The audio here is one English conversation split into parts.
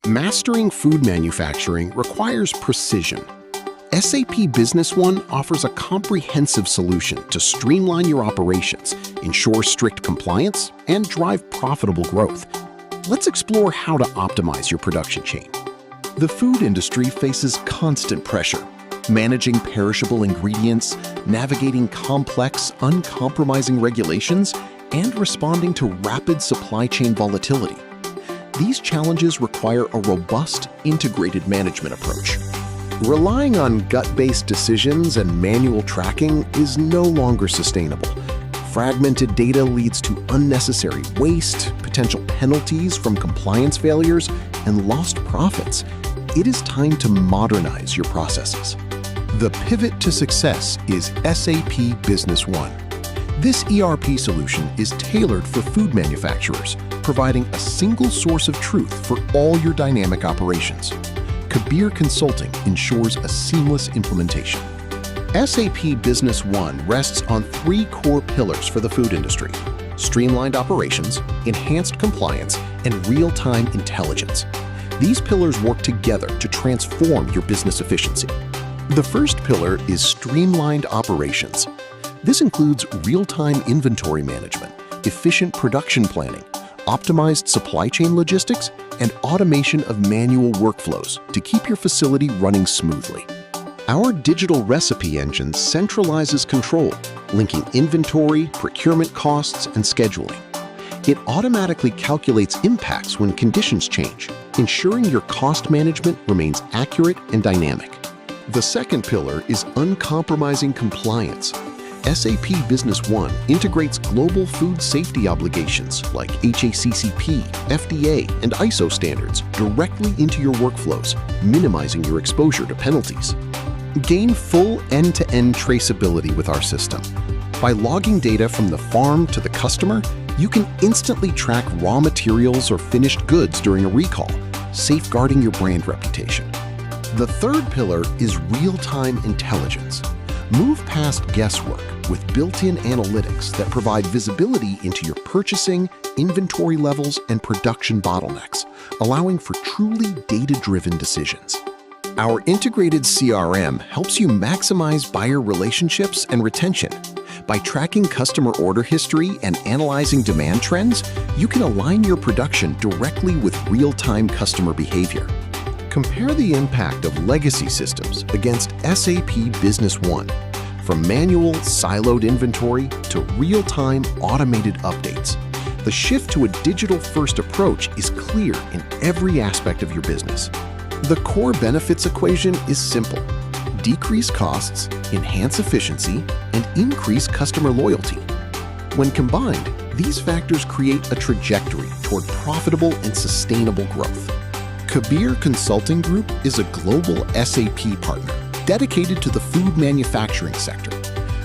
Mastering food manufacturing requires precision. SAP Business One offers a comprehensive solution to streamline your operations, ensure strict compliance, and drive profitable growth. Let's explore how to optimize your production chain. The food industry faces constant pressure, managing perishable ingredients, navigating complex, uncompromising regulations, and responding to rapid supply chain volatility. These challenges require a robust, integrated management approach. Relying on gut-based decisions and manual tracking is no longer sustainable. Fragmented data leads to unnecessary waste, potential penalties from compliance failures, and lost profits. It is time to modernize your processes. The pivot to success is SAP Business One. This ERP solution is tailored for food manufacturers, providing a single source of truth for all your dynamic operations. Kabeer Consulting ensures a seamless implementation. SAP Business One rests on three core pillars for the food industry: streamlined operations, enhanced compliance, and real-time intelligence. These pillars work together to transform your business efficiency. The first pillar is streamlined operations. This includes real-time inventory management, efficient production planning, optimized supply chain logistics, and automation of manual workflows to keep your facility running smoothly. Our digital recipe engine centralizes control, linking inventory, procurement costs, and scheduling. It automatically calculates impacts when conditions change, ensuring your cost management remains accurate and dynamic. The second pillar is uncompromising compliance. SAP Business One integrates global food safety obligations like HACCP, FDA, and ISO standards directly into your workflows, minimizing your exposure to penalties. Gain full end-to-end traceability with our system. By logging data from the farm to the customer, you can instantly track raw materials or finished goods during a recall, safeguarding your brand reputation. The third pillar is real-time intelligence. Move past guesswork with built-in analytics that provide visibility into your purchasing, inventory levels, and production bottlenecks, allowing for truly data-driven decisions. Our integrated CRM helps you maximize buyer relationships and retention. By tracking customer order history and analyzing demand trends, you can align your production directly with real-time customer behavior. Compare the impact of legacy systems against SAP Business One. From manual, siloed inventory to real-time automated updates, the shift to a digital-first approach is clear in every aspect of your business. The core benefits equation is simple: decrease costs, enhance efficiency, and increase customer loyalty. When combined, these factors create a trajectory toward profitable and sustainable growth. Kabeer Consulting Group is a global SAP partner dedicated to the food manufacturing sector.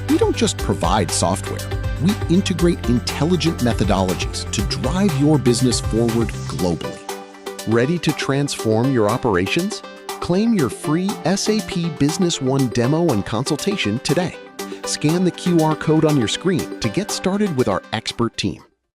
We don't just provide software, we integrate intelligent methodologies to drive your business forward globally. Ready to transform your operations? Claim your free SAP Business One demo and consultation today. Scan the QR code on your screen to get started with our expert team.